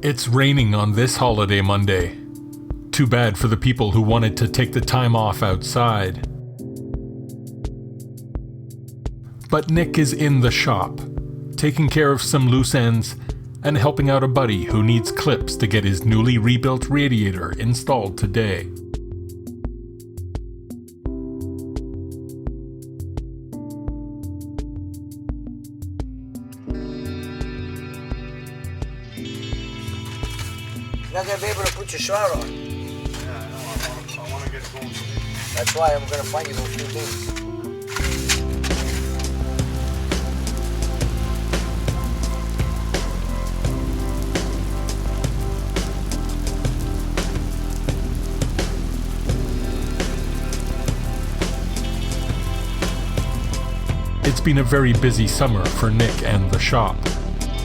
It's raining on this holiday Monday. Too bad for the people who wanted to take the time off outside. But Nick is in the shop, taking care of some loose ends and helping out a buddy who needs clips to get his newly rebuilt radiator installed today. You're not going to be able to put your shower on. Yeah, I know. I want to get it going. That's why I'm going to find you those few things. It's been a very busy summer for Nick and the shop,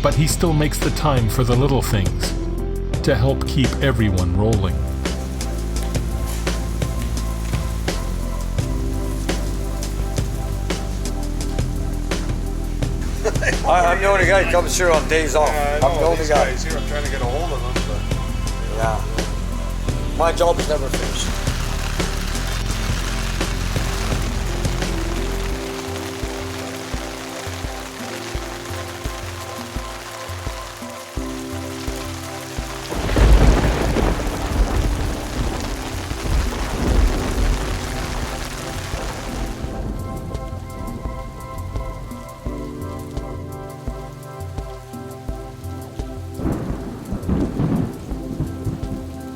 but he still makes the time for the little things to help keep everyone rolling. I'm the only guy who comes here on days off. I I'm know the only these guy. guys here. I'm trying to get a hold of them, but Yeah. My job is never finished.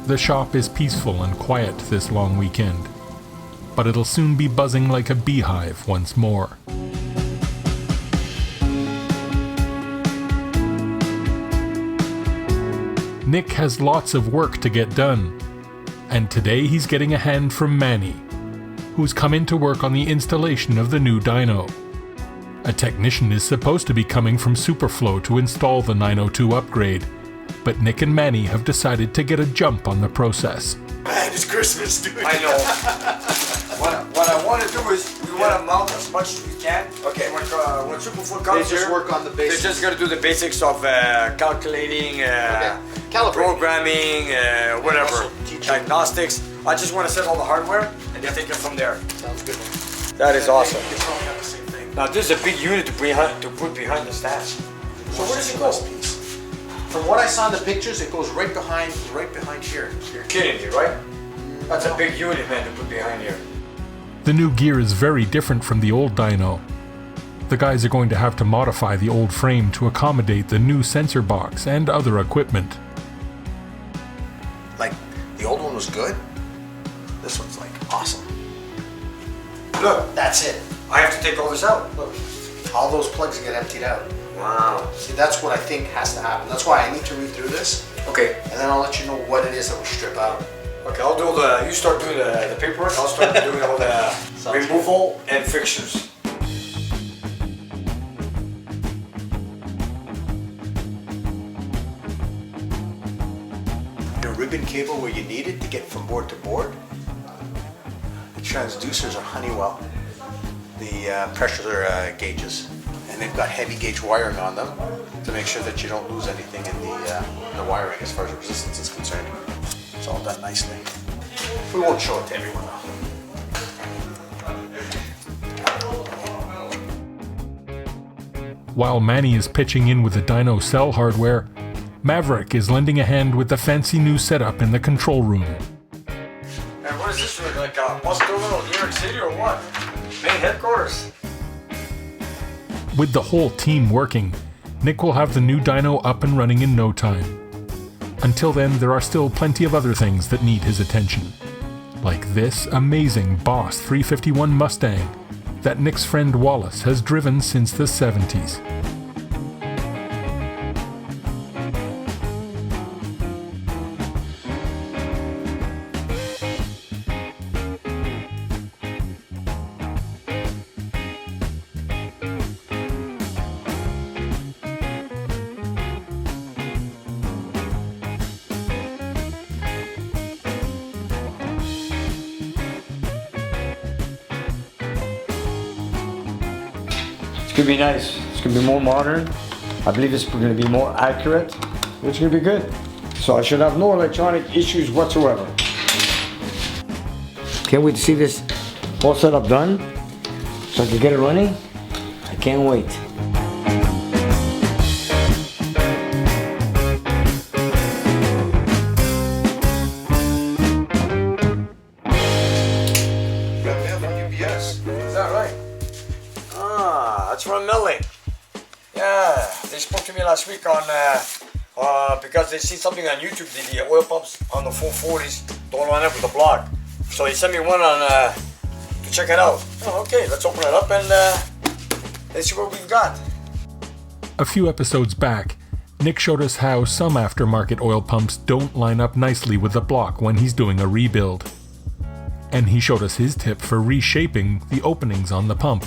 The shop is peaceful and quiet this long weekend, but it'll soon be buzzing like a beehive once more. Nick has lots of work to get done, and today he's getting a hand from Manny, who's come in to work on the installation of the new dyno. A technician is supposed to be coming from Superflow to install the 902 upgrade, but Nick and Manny have decided to get a jump on the process. man, it's Christmas, dude. I know. What I want to do is we want to mount as much as we can. Okay. When Superflow comes They just here, work on the they're basics. just going to do the basics of calculating, Calibrating. programming, whatever, also teach you. diagnostics. I just want to set all the hardware and then take it from there. Sounds good. That is awesome. It's probably not the same thing. Now this is a big unit to put behind the stand. So where does it go? From what I saw in the pictures, it goes right behind here. You're kidding me, right? That's a big unit, man, to put behind here. The new gear is very different from the old dyno. The guys are going to have to modify the old frame to accommodate the new sensor box and other equipment. Like, the old one was good. This one's like awesome. Look, That's it. I have to take all this out. Look, all those plugs get emptied out. Wow. See, that's what I think has to happen. That's why I need to read through this, Okay. and then I'll let you know what it is that we strip out. Okay, I'll do you start doing the paperwork, I'll start doing all the removal and fixtures. Your ribbon cable where you need it to get from board to board. The transducers are Honeywell. The pressure gauges. And they've got heavy gauge wiring on them to make sure that you don't lose anything in the wiring as far as resistance is concerned. It's all done nicely. We won't show it to everyone though. While Manny is pitching in with the dyno cell hardware, Maverick is lending a hand with the fancy new setup in the control room. And what is this look like? A bus terminal in New York City or what? Main headquarters. With the whole team working, Nick will have the new dyno up and running in no time. Until then, there are still plenty of other things that need his attention, like this amazing Boss 351 Mustang that Nick's friend Wallace has driven since the 70s. It's gonna be nice. It's gonna be more modern. I believe it's gonna be more accurate. It's gonna be good. So I should have no electronic issues whatsoever. Can't wait to see this all set up done so I can get it running. I can't wait. Yes. Is that right? Ah, that's from Millie. Yeah, they spoke to me last week on because they see something on YouTube. The oil pumps on the 440s don't line up with the block, so he sent me one on to check it out. Oh, okay, let's open it up and let's see what we've got. A few episodes back, Nick showed us how some aftermarket oil pumps don't line up nicely with the block when he's doing a rebuild. And he showed us his tip for reshaping the openings on the pump.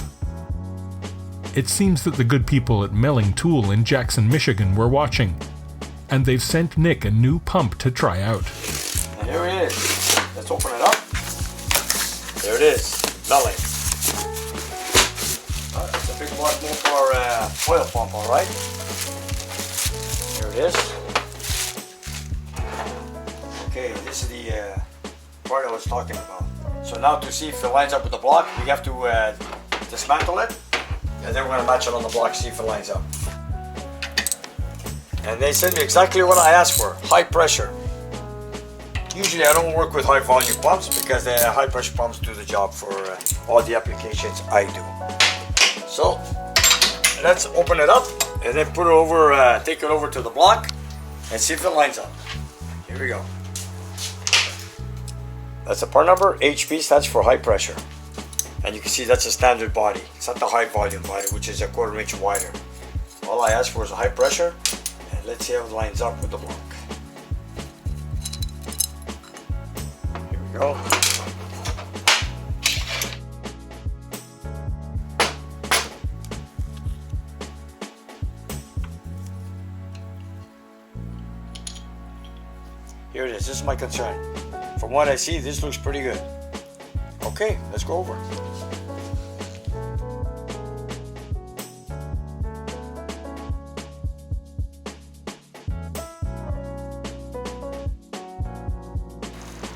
It seems that the good people at Melling Tool in Jackson, Michigan were watching, and they've sent Nick a new pump to try out. And here it is. Let's open it up. There it is, Melling. That's a big block more for oil pump, all right? Here it is. Okay, this is the part I was talking about. So now to see if it lines up with the block, we have to dismantle it, and then we're gonna match it on the block, see if it lines up. And they sent me exactly what I asked for, high pressure. Usually I don't work with high volume pumps because the high pressure pumps do the job for all the applications I do. So let's open it up and then put it over, take it over to the block and see if it lines up. Here we go. That's the part number. HP stands for high pressure. And you can see that's a standard body. It's not the high volume body, which is a 1/4 inch wider. All I asked for is a high pressure. And let's see how it lines up with the block. Here we go. Here it is. This is my concern. From what I see, this looks pretty good. Okay, let's go over.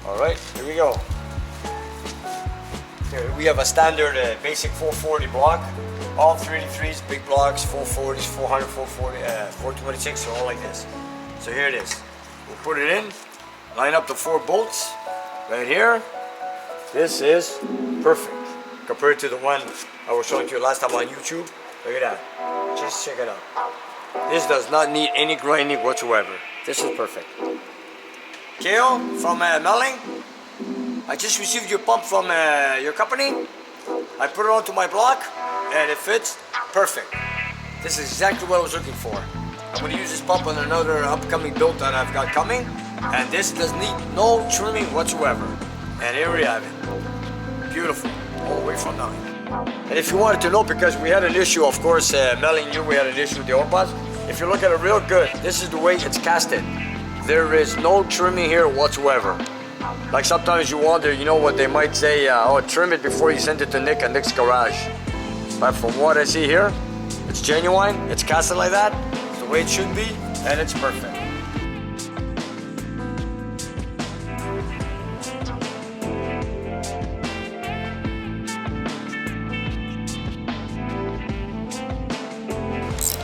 All right, here we go. Here we have a standard basic 440 block. All 383s, big blocks, 440s, 400, 440, 426, so all like this. So here it is. We'll put it in, line up the 4 bolts right here. This is perfect compared to the one I was showing you last time on YouTube. Look at that. Just check it out. This does not need any grinding whatsoever. This is perfect. Kale from Melling. I just received your pump from your company. I put it onto my block and it fits perfect. This is exactly what I was looking for. I'm going to use this pump on another upcoming build that I've got coming. And this does need no trimming whatsoever. And here we have it. Beautiful. All the way from Melling. And if you wanted to know, because we had an issue, of course, Melling knew we had an issue with the oil pots. If you look at it real good, this is the way it's casted. There is no trimming here whatsoever. Like sometimes you wonder, you know what they might say, oh, trim it before you send it to Nick at Nick's garage. But from what I see here, it's genuine, it's casted like that, it's the way it should be, and it's perfect.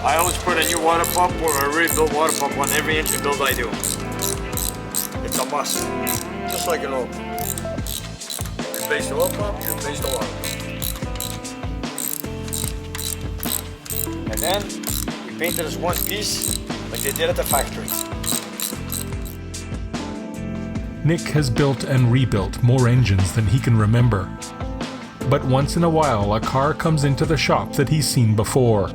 I always put a new water pump or a rebuilt water pump on every engine build I do. It's a must. Just like an oil pump. You replace the oil pump, you replace the water pump. And then we paint it as one piece like they did at the factory. Nick has built and rebuilt more engines than he can remember. But once in a while a car comes into the shop that he's seen before.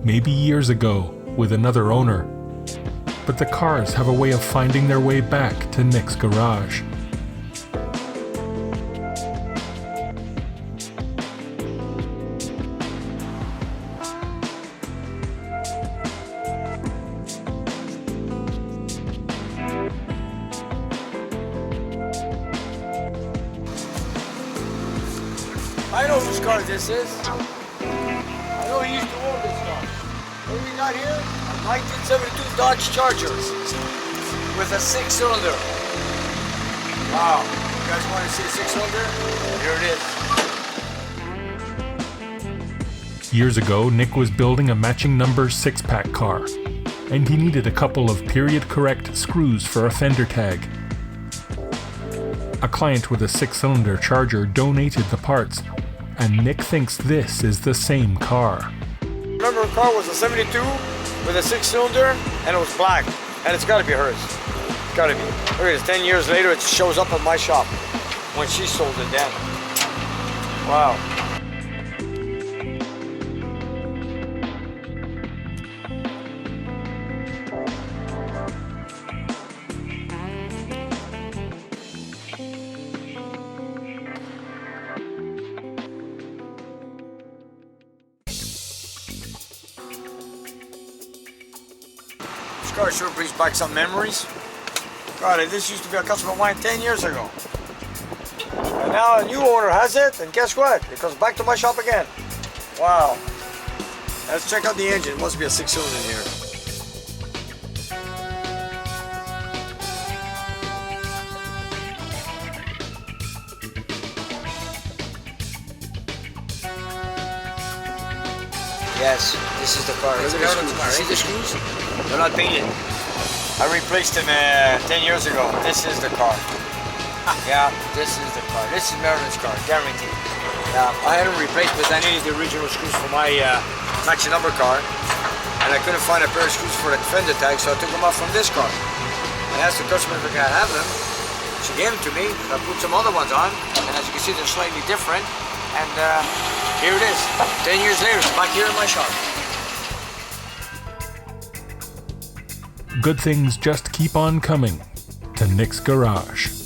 Maybe years ago, with another owner. But the cars have a way of finding their way back to Nick's garage. I know whose car this is. I know he used to own this car. What do we got here? A 1972 Dodge Charger. with a 6-cylinder. Wow, you guys want to see a 6-cylinder? Here it is. Years ago, Nick was building a matching number 6-pack car, and he needed a couple of period-correct screws for a fender tag. A client with a 6-cylinder Charger donated the parts, and Nick thinks this is the same car. Remember, her car was a 72 with a 6-cylinder, and it was black, and it's got to be hers. It's got to be. Look at this, 10 years later, it shows up at my shop when she sold it then. Wow. This car sure brings back some memories. God, this used to be a customer of mine 10 years ago. And now a new owner has it, and guess what? It comes back to my shop again. Wow. Let's check out the engine. It must be a 6-cylinder in here. Yes, this is the car. Look at the screws. See the screws? They're not painted. I replaced them 10 years ago. This is the car. Yeah, this is the car. This is Marilyn's car, guaranteed. I had them replaced because I needed the original screws for my matching number car. And I couldn't find a pair of screws for the fender tag, so I took them off from this car. I asked the customer if I could have them. She gave them to me. I put some other ones on. And as you can see, they're slightly different. And here it is. 10 years later, it's back here in my shop. Good things just keep on coming to Nick's Garage.